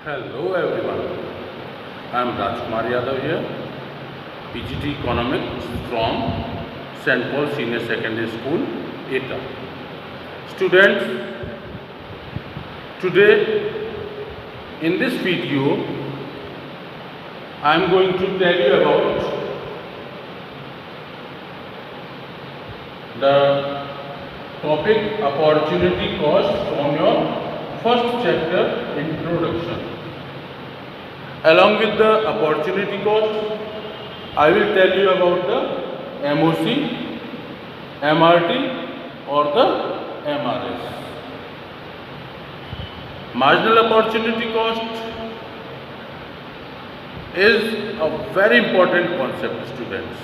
Hello everyone, I am Rajkumar Yadav here, PGT Economics from St. Paul Senior Secondary School, ETA. Students, today in this video I am going to tell you about the topic opportunity cost from your first chapter introduction. Along with the opportunity cost, I will tell you about the MOC, MRT or the MRS. Marginal opportunity cost is a very important concept, students.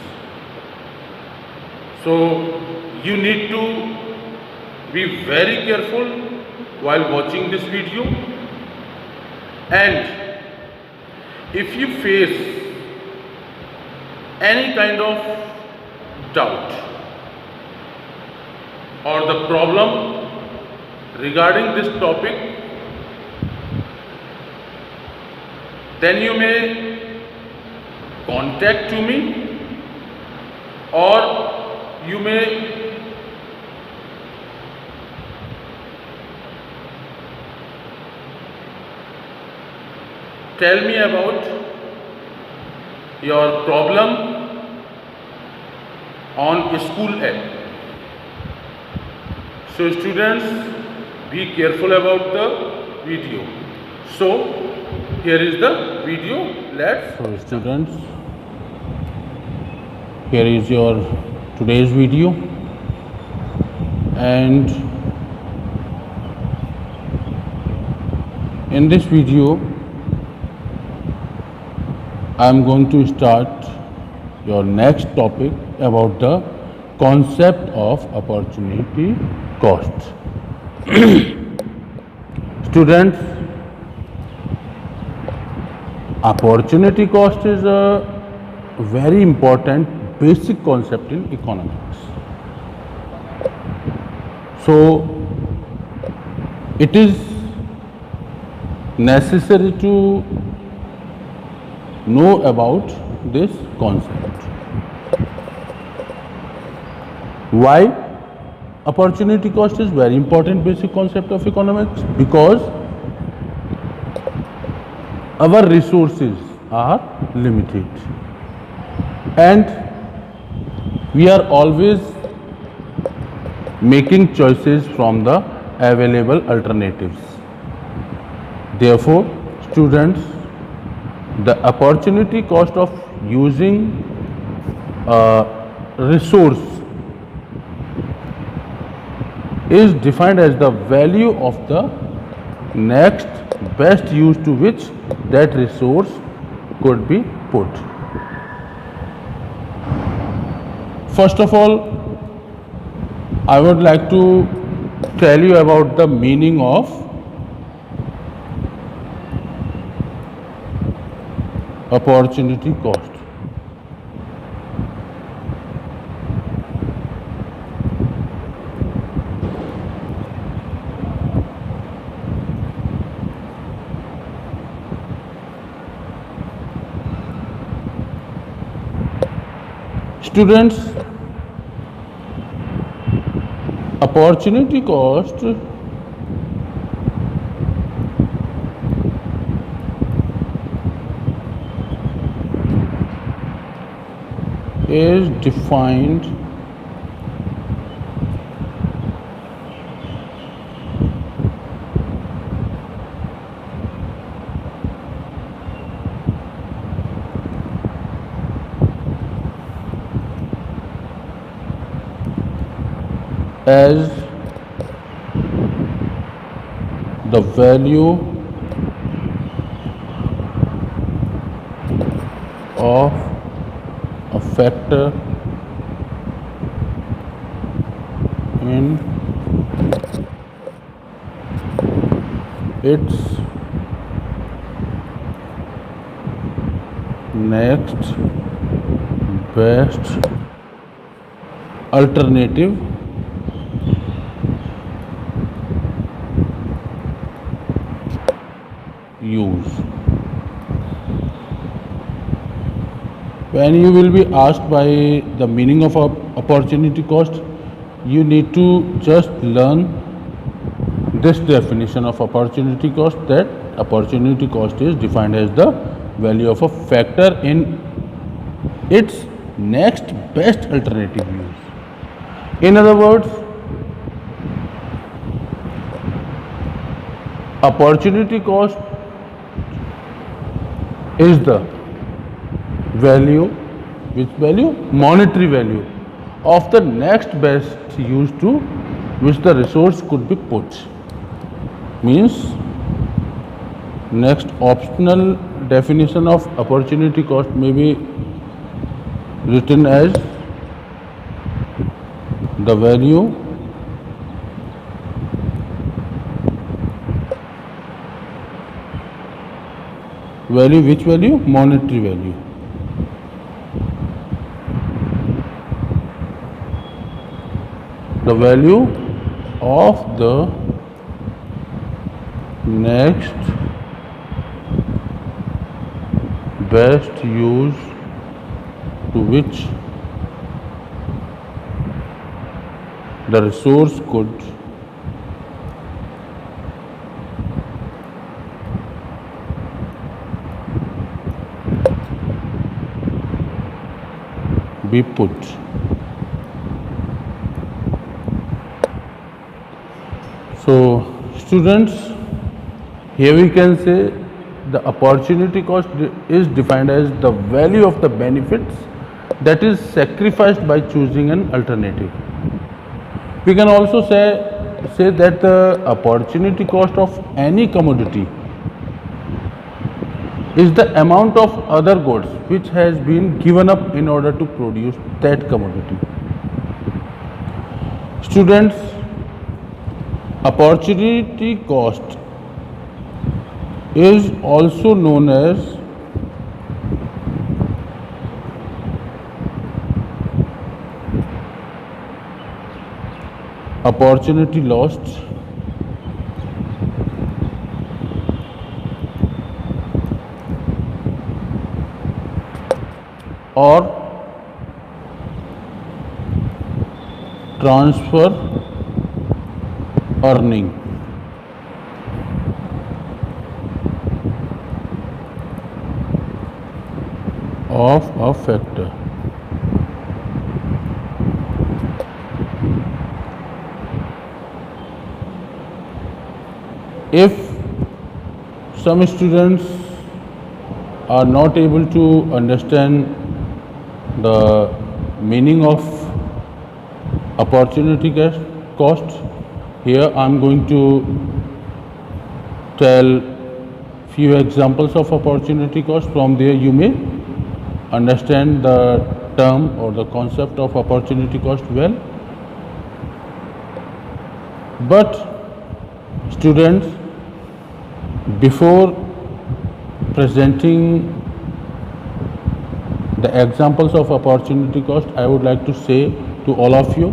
So you need to be very careful while watching this video, and if you face any kind of doubt or the problem regarding this topic, then you may contact to me, or you may tell me about your problem on school app. So students, be careful about the video. So here is the video. So students, here is your today's video, and in this video I am going to start your next topic about the concept of opportunity cost. Students, opportunity cost is a very important basic concept in economics. So it is necessary to know about this concept. Why opportunity cost is very important basic concept of economics? Because our resources are limited and we are always making choices from the available alternatives. Therefore, students, the opportunity cost of using a resource is defined as the value of the next best use to which that resource could be put. First of all, I would like to tell you about the meaning of opportunity cost. Students, opportunity cost is defined as the value of a factor in its next best alternative use. When you will be asked by the meaning of opportunity cost, you need to just learn this definition of opportunity cost, that opportunity cost is defined as the value of a factor in its next best alternative use. In other words, opportunity cost is the value, which value? Monetary value of the next best use to which the resource could be put. Means next optional definition of opportunity cost may be written as the value which value? Monetary value. The value of the next best use to which the resource could be put. So students, here we can say the opportunity cost is defined as the value of the benefits that is sacrificed by choosing an alternative. We can also say that the opportunity cost of any commodity is the amount of other goods which has been given up in order to produce that commodity. Students, opportunity cost is also known as opportunity lost or transfer earning. Of a factor. If some students are not able to understand the meaning of opportunity cost, here I am going to tell few examples of opportunity cost. From there you may understand the term or the concept of opportunity cost well. But students, before presenting the examples of opportunity cost, I would like to say to all of you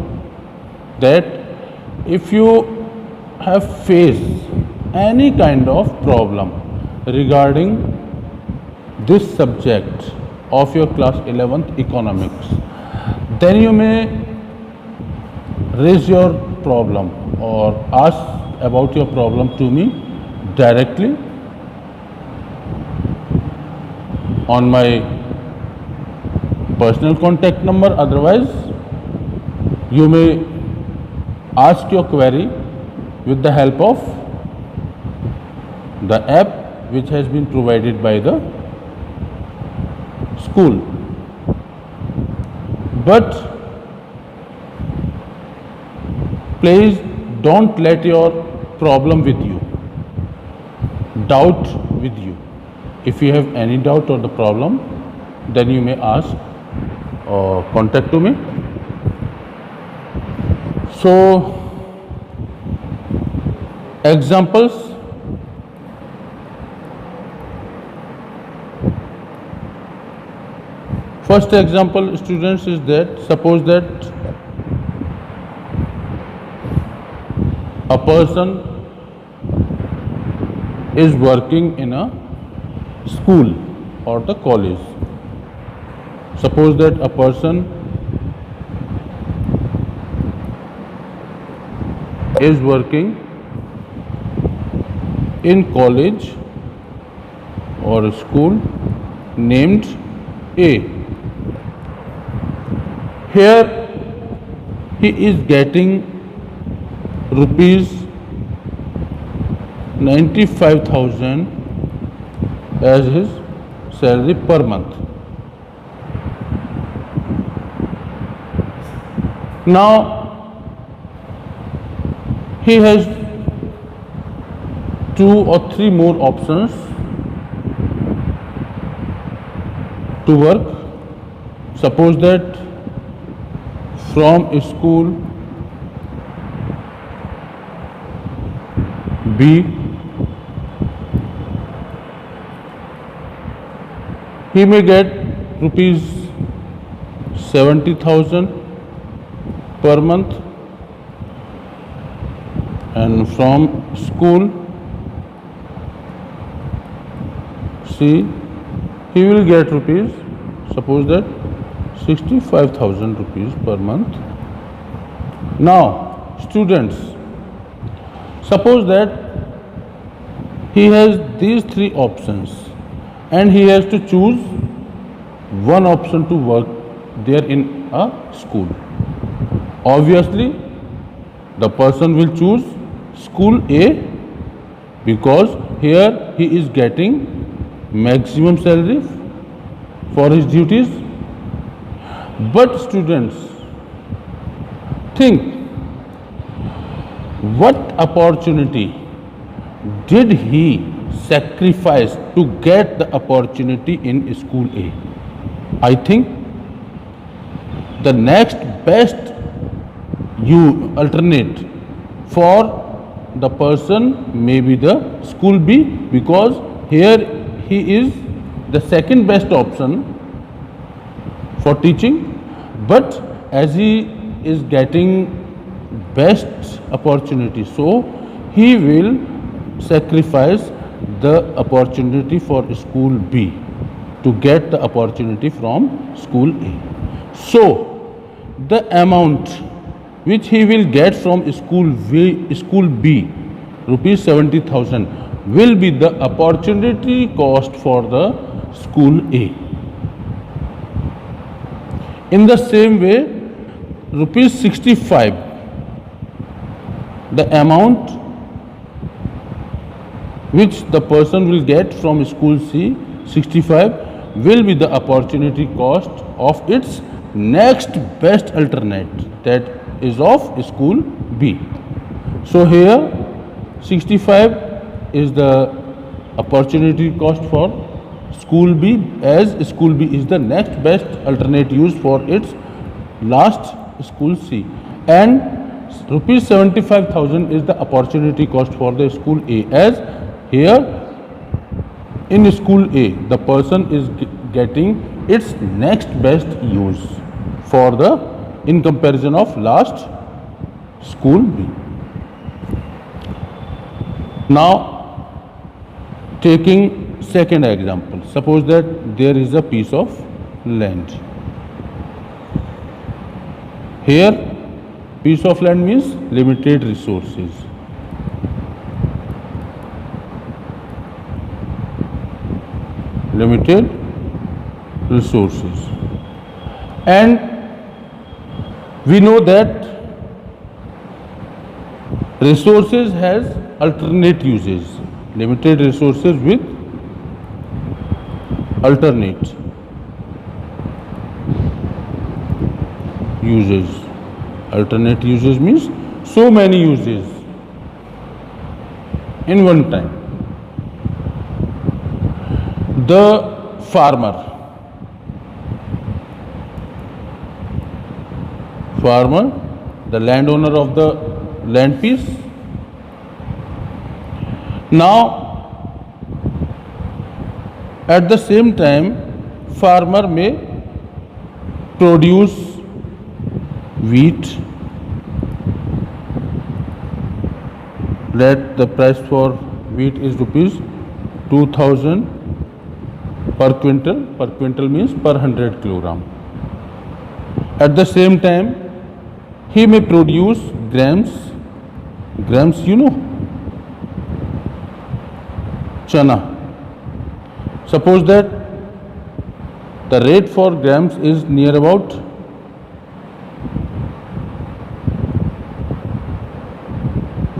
that if you have faced any kind of problem regarding this subject of your class 11th economics, then you may raise your problem or ask about your problem to me directly on my personal contact number. Otherwise, you may ask your query with the help of the app which has been provided by the school. But please don't let your problem with you, doubt with you. If you have any doubt or the problem, then you may ask or contact to me. So, examples. First example, students, is that suppose that a person is working in a school or the college. Suppose that a person is working in college or a school named A. Here he is getting rupees 95,000 as his salary per month. Now he has 2 or 3 more options to work. Suppose that from school B he may get rupees 70,000 per month, and from school C he will get rupees, suppose that 65,000 rupees per month. Now students, suppose that he has these 3 options and he has to choose one option to work there in a school. Obviously the person will choose school A because here he is getting maximum salary for his duties. But students, think, what opportunity did he sacrifice to get the opportunity in school A? I think the next best alternate for the person may be the school B, because here he is the second best option for teaching, but as he is getting best opportunity, so he will sacrifice the opportunity for school B to get the opportunity from school A. So the amount which he will get from school B, rupees 70,000, will be the opportunity cost for the school A. In the same way, rupees 65, the amount which the person will get from school C, 65, will be the opportunity cost of its next best alternate, that is of school B. So here 65 is the opportunity cost for school B, as school B is the next best alternate used for its last school C, and rupees 75,000 is the opportunity cost for the school A, as here in school A the person is getting its next best use for the in comparison of last school B. Now taking second example, suppose that there is a piece of land. Here piece of land means limited resources. Limited resources, and we know that resources has alternate uses. Limited resources with alternate uses. Alternate uses means so many uses in one time. The farmer, the landowner of the land piece. Now at the same time, farmer may produce wheat, let the price for wheat is rupees 2000 per quintal. Per quintal means per 100 kilogram. At the same time, he may produce grams, chana. Suppose that the rate for grams is near about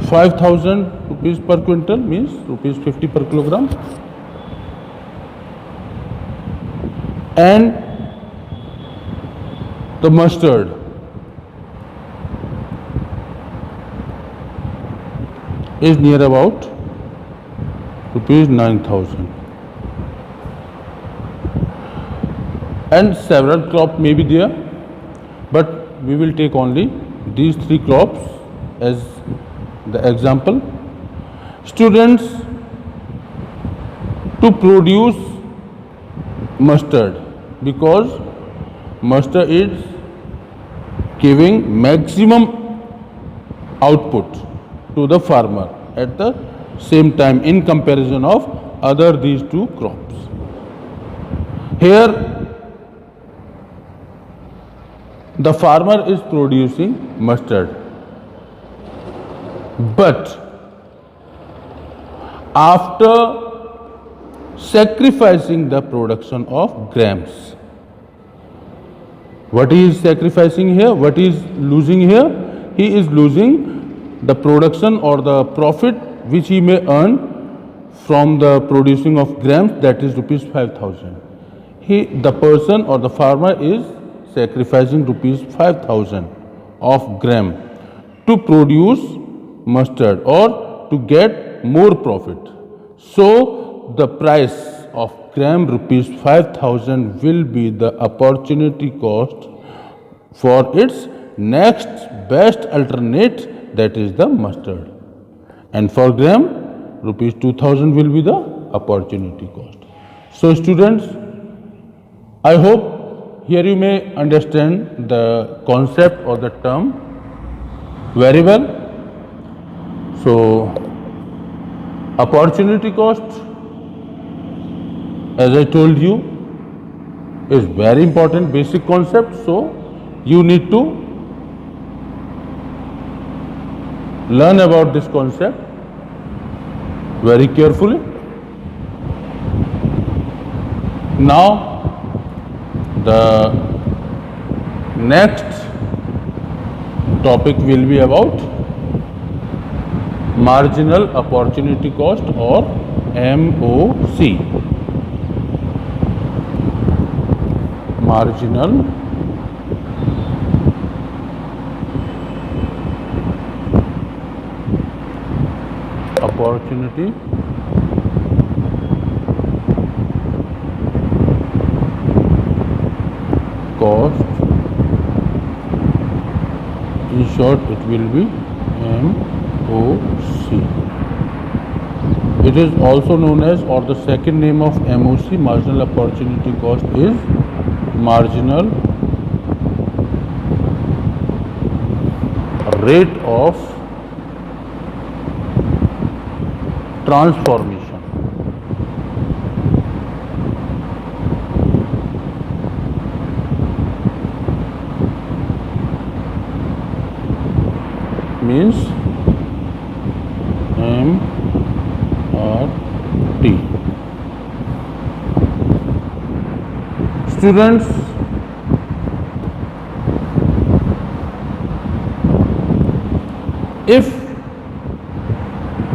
5,000 rupees per quintal, means rupees 50 per kilogram. And the mustard is near about rupees 9,000. And several crops may be there, but we will take only these three crops as the example. Students, to produce mustard, because mustard is giving maximum output to the farmer at the same time in comparison of other these two crops. Here the farmer is producing mustard, but after sacrificing the production of grams, what he is sacrificing here, what he is losing here? He is losing the production or the profit which he may earn from the producing of grams, that is rupees 5,000. The person or the farmer is sacrificing rupees 5,000 of gram to produce mustard or to get more profit. So the price of gram rupees 5,000 will be the opportunity cost for its next best alternate, that is the mustard. And for gram rupees 2,000 will be the opportunity cost. So students, I hope here you may understand the concept or the term very well. So opportunity cost, as I told you, is very important basic concept. So you need to learn about this concept very carefully. Now the next topic will be about marginal opportunity cost or MOC. Marginal opportunity cost, in short it will be MOC. It is also known as, or the second name of MOC, marginal opportunity cost, is marginal rate of transformation. Means MRT. Students, if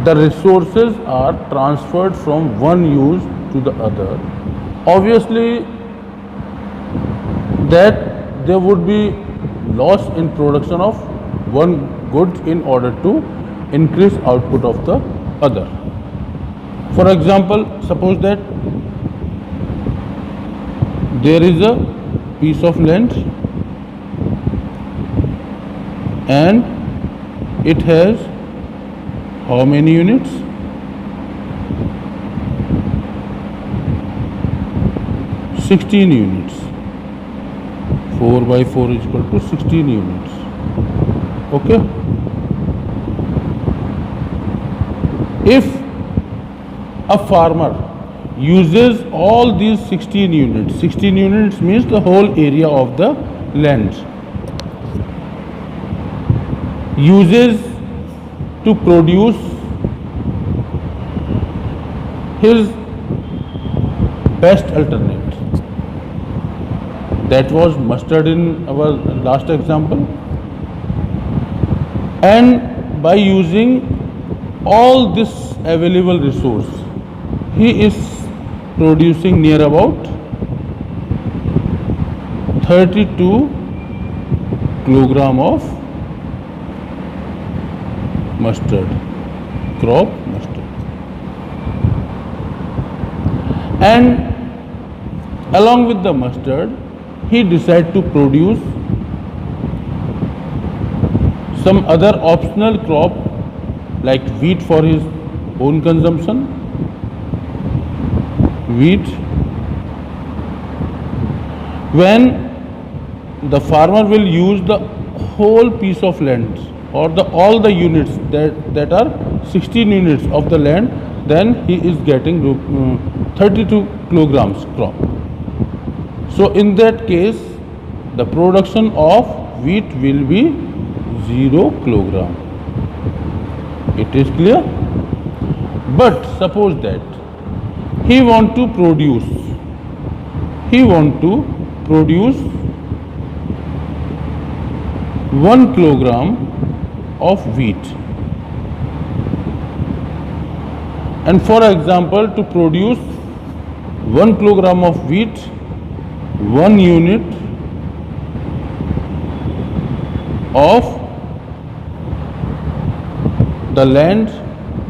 the resources are transferred from one use to the other, obviously that there would be loss in production of one good in order to increase output of the other. For example, suppose that there is a piece of land and it has how many units? 16 units. 4 by 4 is equal to 16 units. Okay. If a farmer uses all these 16 units. 16 units means the whole area of the land. Uses to produce his best alternate. That was mustard in our last example. And by using all this available resource, he is producing near about 32 kilogram of mustard, crop mustard. And along with the mustard, he decided to produce some other optional crop like wheat for his own consumption. Wheat. When the farmer will use the whole piece of land or all the units that are 16 units of the land, then he is getting 32 kilograms crop. So in that case, the production of wheat will be 0 kilogram. It is clear? But suppose that he want to produce 1 kilogram of wheat. And for example, to produce 1 kilogram of wheat, 1 unit of the land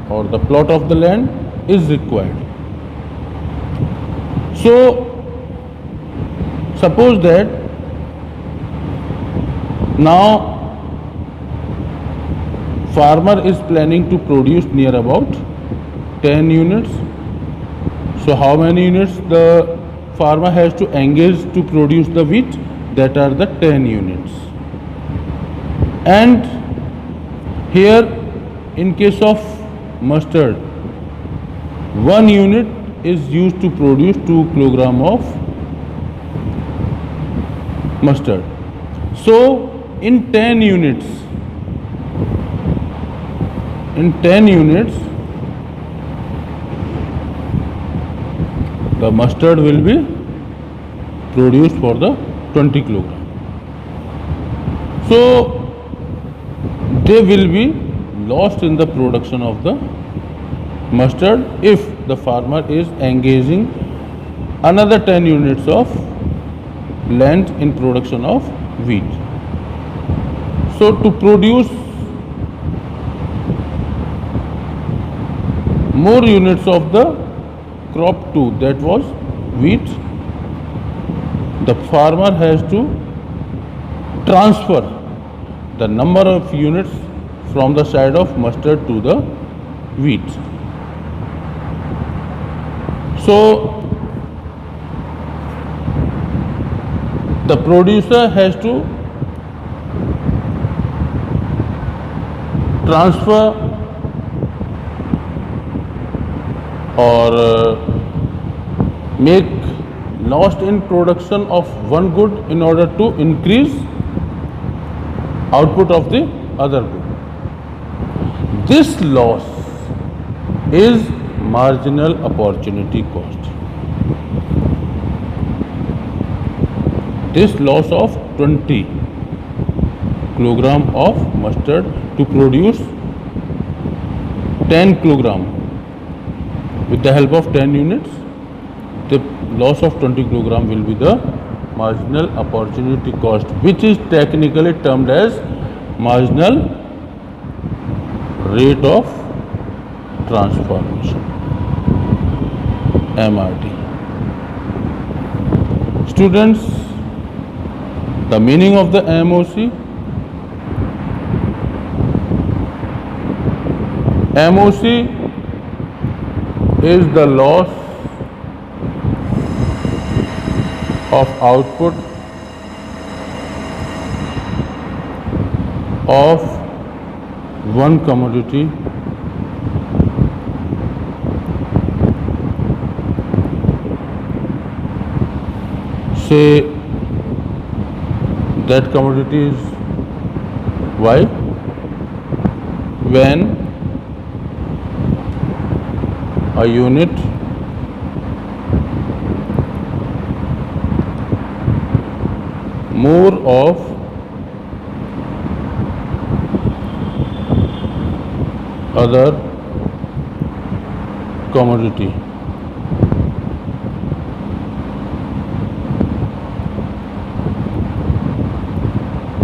or the plot of the land is required. So suppose that now farmer is planning to produce near about 10 units. So how many units the farmer has to engage to produce the wheat? That are the 10 units. And here in case of mustard, 1 unit is used to produce 2 kilogram of mustard. So in 10 units, the mustard will be produced for the 20 kilogram. So they will be lost in the production of the mustard if the farmer is engaging another 10 units of land in production of wheat. So to produce more units of the crop 2, that was wheat, the farmer has to transfer the number of units from the side of mustard to the wheat. So the producer has to transfer or make loss in production of one good in order to increase output of the other good. This loss is marginal opportunity cost. This loss of 20 kilogram of mustard to produce 10 kilogram with the help of 10 units, the loss of 20 kilogram will be the marginal opportunity cost, which is technically termed as marginal rate of transformation, MRT. Students, the meaning of the MOC. MOC is the loss of output of one commodity say that commodity is Y when a unit more of other commodity.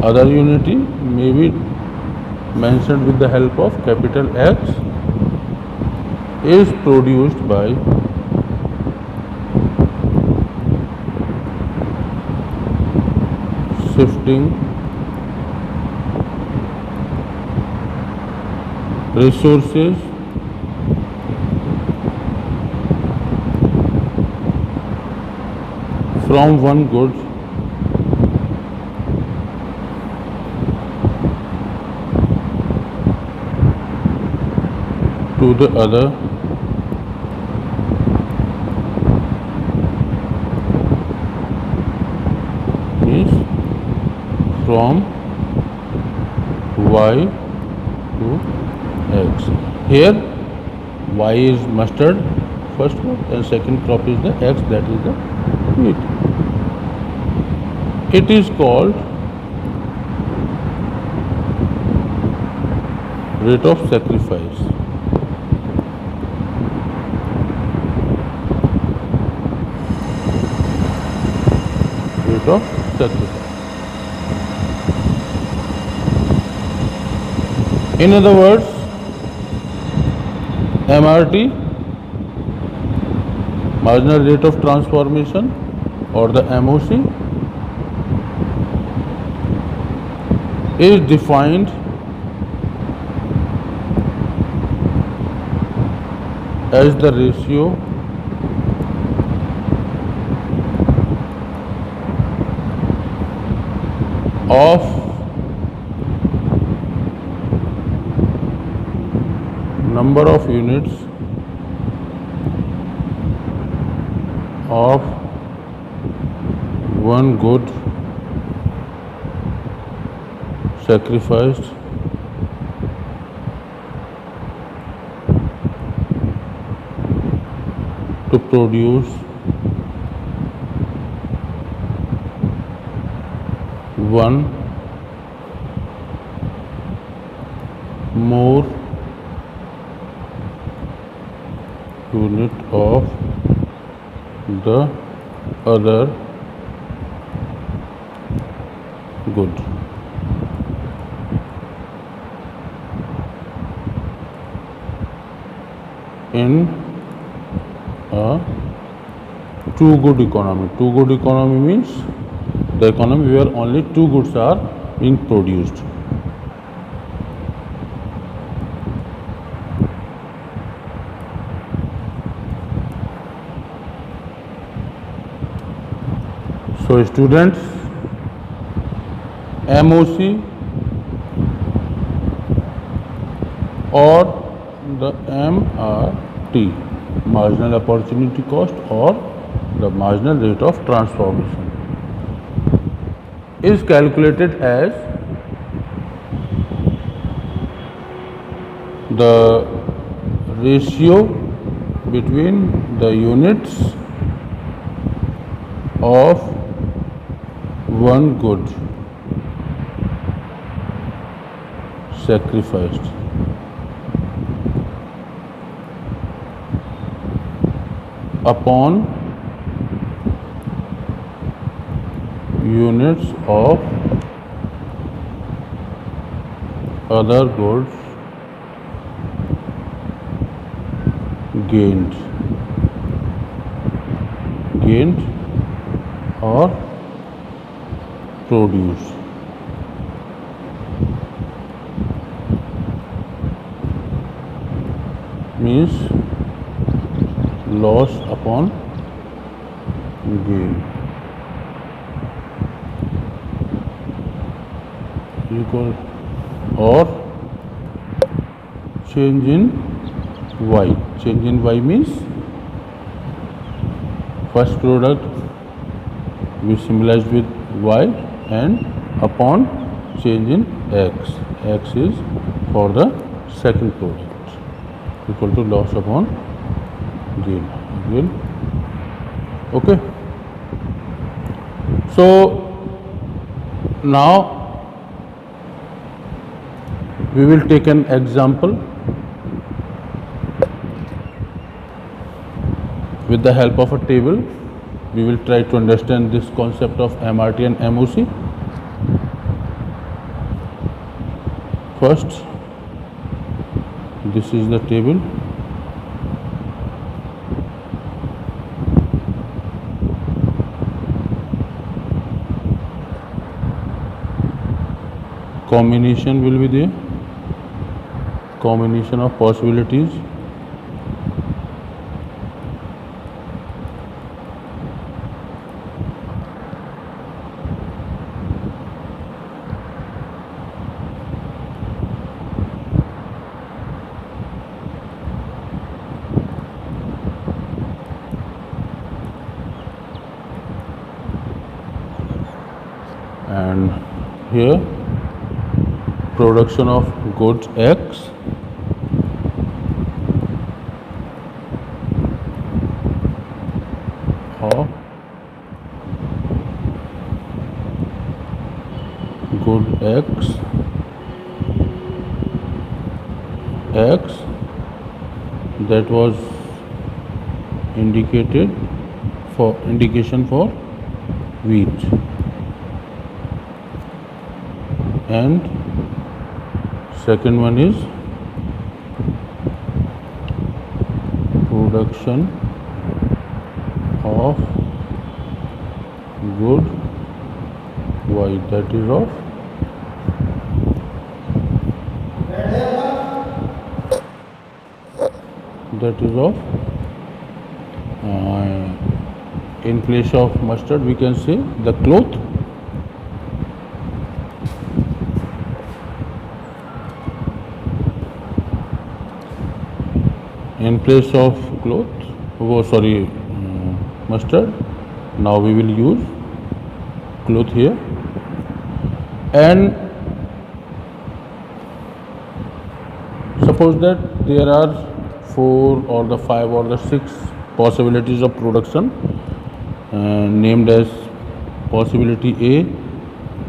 Other unity may be mentioned with the help of capital X is produced by shifting resources from one good to the other means from Y to X. Here Y is mustard first crop and second crop is the X, that is the wheat. It is called rate of sacrifice. Rate of sacrifice. In other words, MRT, marginal rate of transformation, or the MOC, is defined as the ratio of number of units of one good sacrificed to produce one more unit of the other good. In a two good economy. Two good economy means the economy where only two goods are being produced. So students, MOC or the MRT, marginal opportunity cost or the marginal rate of transformation, is calculated as the ratio between the units of one good sacrificed upon units of other goods gained or produced. Means loss upon gain equal or change in Y. Change in Y means first product we symbolized with y, and upon change in x. X is for the second project, equal to loss upon gain. Okay. So now we will take an example with the help of a table. We will try to understand this concept of MRT and MOC. First, this is the table. Combination will be there, combination of possibilities. And here production of goods X or good X that was indication for wheat, and second one is production of good Y, that is of in place of mustard we can say the cloth. In place of mustard, now we will use cloth here. And suppose that there are 4 or the 5 or the 6 possibilities of production named as possibility A,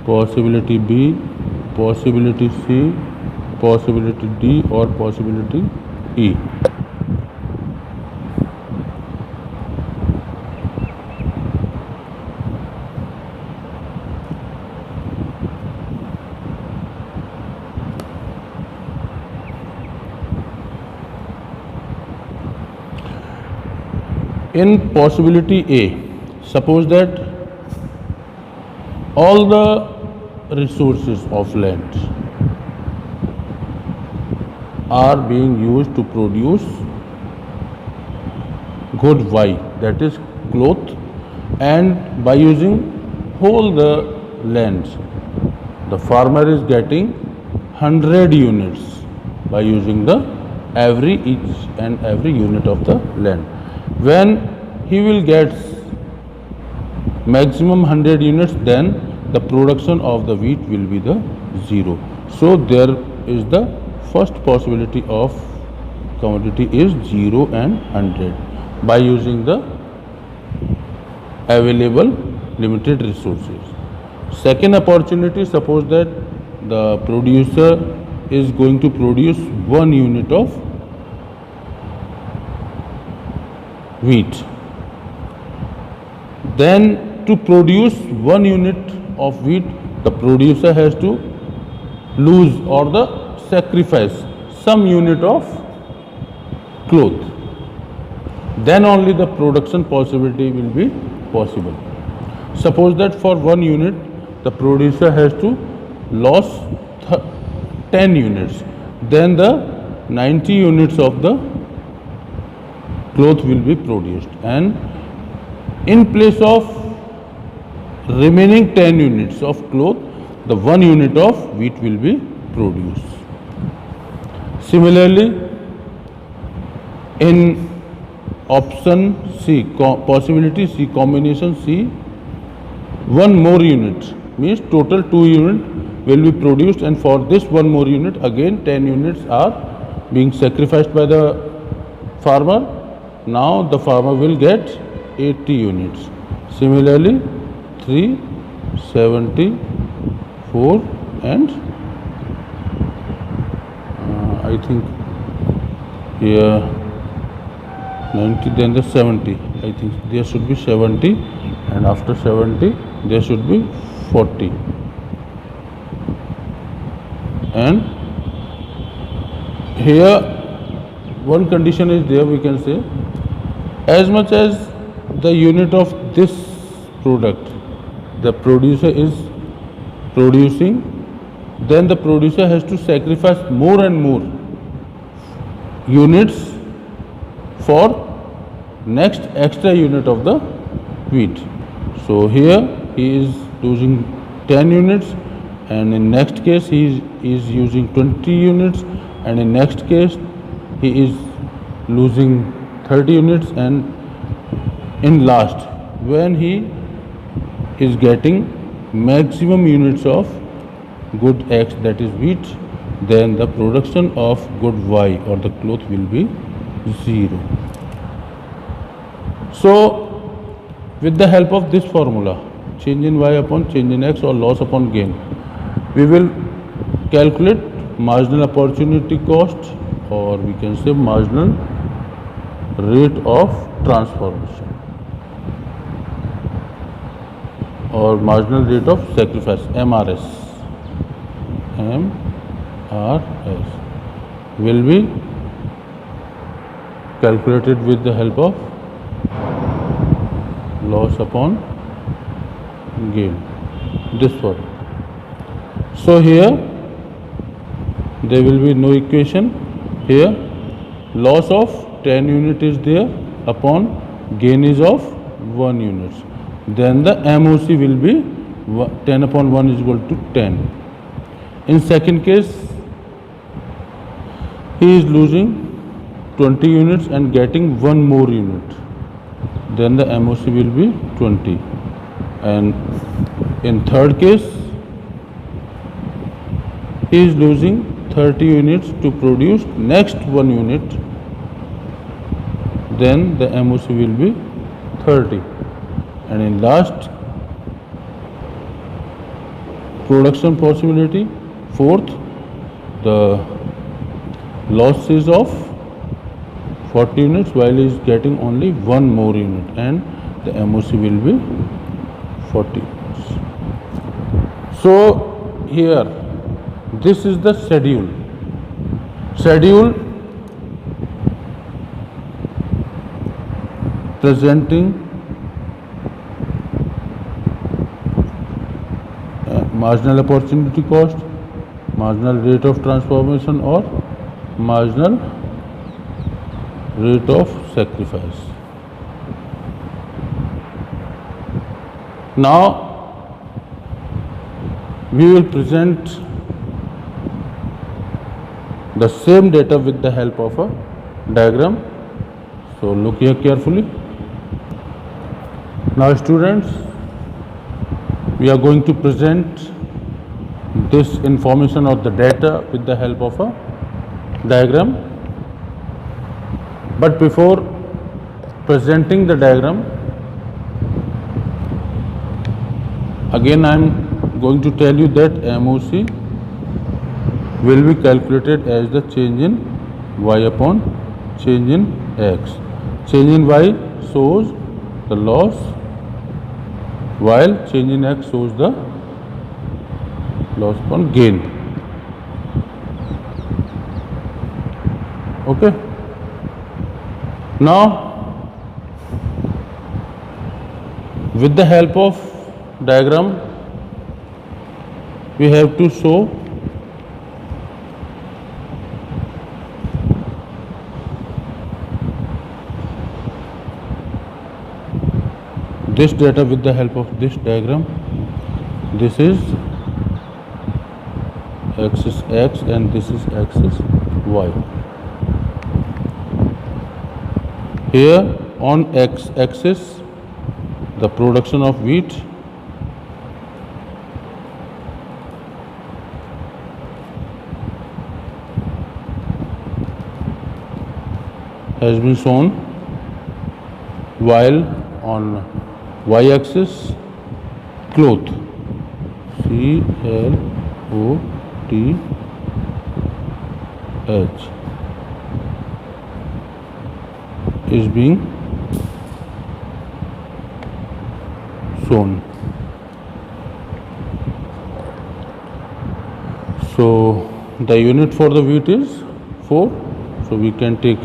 possibility B, possibility C, possibility D or possibility E. In possibility A, suppose that all the resources of land are being used to produce good Y, that is cloth, and by using whole the lands, the farmer is getting 100 units by using the each and every unit of the land. When he will get maximum 100 units, then the production of the wheat will be the 0. So there is the first possibility of commodity is 0 and 100 by using the available limited resources. Second opportunity, suppose that the producer is going to produce 1 unit of wheat. Then to produce 1 unit of wheat, the producer has to lose or the sacrifice some unit of cloth. Then only the production possibility will be possible. Suppose that for 1 unit the producer has to lose 10 units, then the 90 units of the cloth will be produced, and in place of remaining 10 units of cloth, the 1 unit of wheat will be produced. Similarly, in option C, possibility C, combination C, one more unit, means total 2 unit will be produced, and for this one more unit again 10 units are being sacrificed by the farmer. Now the farmer will get 80 units. Similarly 3, 74 and I think here 90, then the 70. I think there should be 70, and after 70 there should be 40. And here one condition is there, we can say, as much as the unit of this product the producer is producing, then the producer has to sacrifice more and more units for next extra unit of the wheat. So here he is losing 10 units, and in next case he is using 20 units, and in next case he is losing 30 units, and in last when he is getting maximum units of good X, that is wheat, then the production of good Y or the cloth will be 0. So with the help of this formula, change in Y upon change in X or loss upon gain, we will calculate marginal opportunity cost, or we can say marginal rate of transformation or marginal rate of sacrifice, MRS. MRS will be calculated with the help of loss upon gain, this one. So here there will be no equation. Here loss of 10 unit is there upon gain is of 1 unit. Then the MOC will be 10 upon 1 is equal to 10. In second case he is losing 20 units and getting 1 more unit. Then the MOC will be 20. And in third case he is losing 30 units to produce next 1 unit. Then the MOC will be 30. And in last production possibility, fourth, the loss is of 40 units while he is getting only 1 more unit, and the MOC will be 40 units. So here this is the schedule. Schedule presenting marginal opportunity cost, marginal rate of transformation or marginal rate of sacrifice. Now we will present the same data with the help of a diagram. So look here carefully. Now students, we are going to present this information or the data with the help of a diagram. But before presenting the diagram, again I am going to tell you that MOC will be calculated as the change in Y upon change in X. Change in Y shows the loss, while change in X shows the loss upon gain. Okay. Now with the help of diagram we have to show this data with the help of this diagram. This is axis X and this is axis Y. Here on X axis the production of wheat, has been shown, while on y-axis cloth, CLOTH, is being shown. So the unit for the wheat is 4. So we can take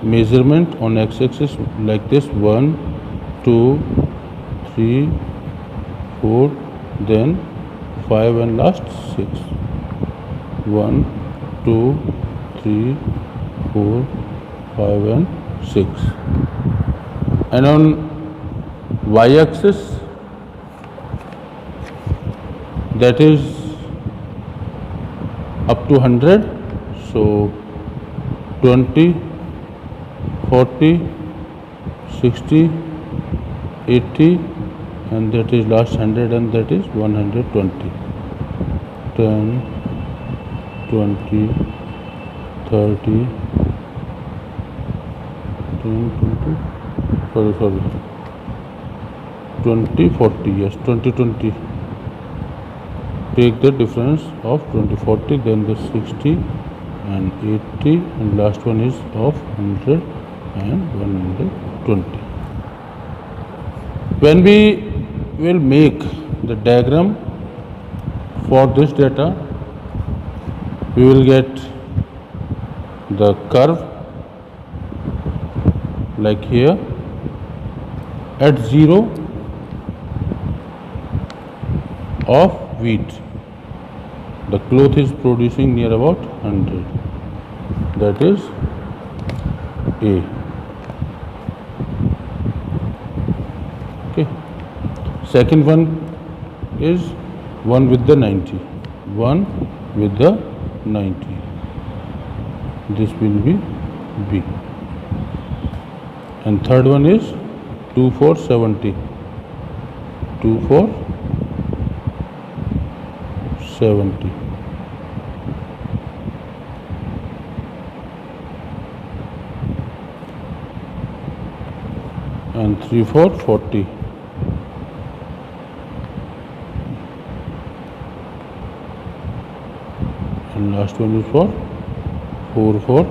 measurement on x-axis like this: 1, 2, 3, 4, then 5, and last 6. 1, 2, 3, 4, 5, and 6. And on y-axis, that is up to 100. So 20, 40, 60, 80, and that is last 100, and that is 120. 10, 20, 30, 10, 20, sorry, 20, 40, yes, 20, 20. Take the difference of 20, 40, then the 60 and 80, and last one is of 100 and 120. When we will make the diagram for this data, we will get the curve like here. At 0 of wheat, the cloth is producing near about 100. That is A. Okay. Second one is 1 with the 90. 1 with the 90. This will be B. And third one is 2 for 70. 2 for 70. And 3 for 40. And last one is for 4 for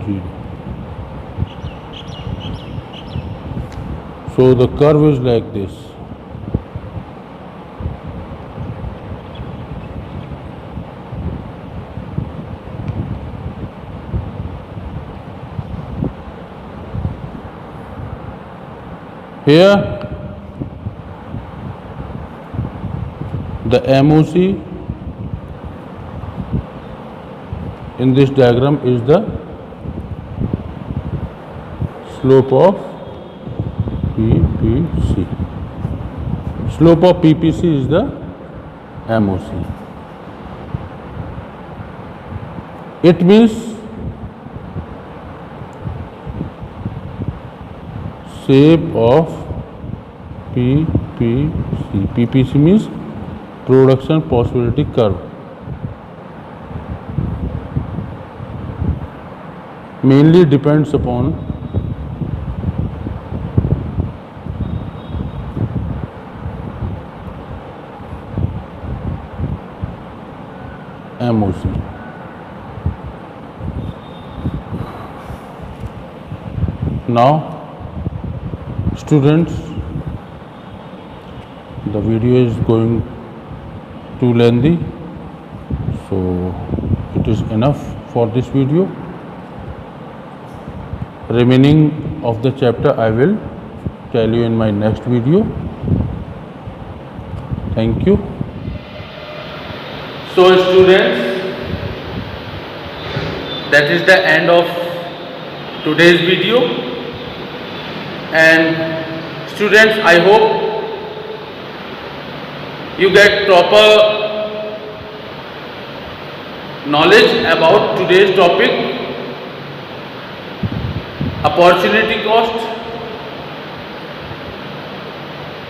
0. So the curve is like this. Here the MOC in this diagram is the slope of PPC. Slope of PPC is the MOC. It means shape of PPC. PPC means production possibility curve. Mainly depends upon MOC. Now, students, the video is going too lengthy, so it is enough for this video. Remaining of the chapter I will tell you in my next video. Thank you. So students, that is the end of today's video. And students, I hope you get proper knowledge about today's topic, opportunity cost.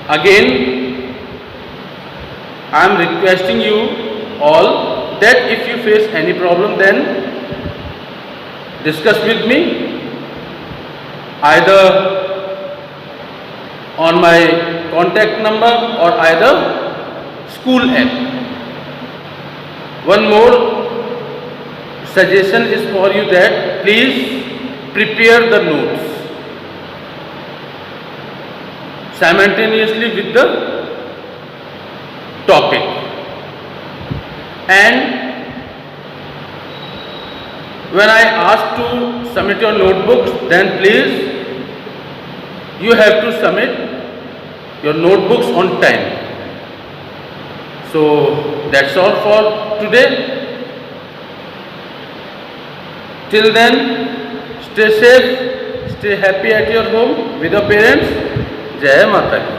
Again, I am requesting you all that if you face any problem, then discuss with me either on my contact number or either school app. One more suggestion is for you that please prepare the notes simultaneously with the topic, and when I ask to submit your notebooks, then please you have to submit your notebooks on time. So that's all for today. Till then, stay safe, stay happy at your home with your parents. Jai Mata Di.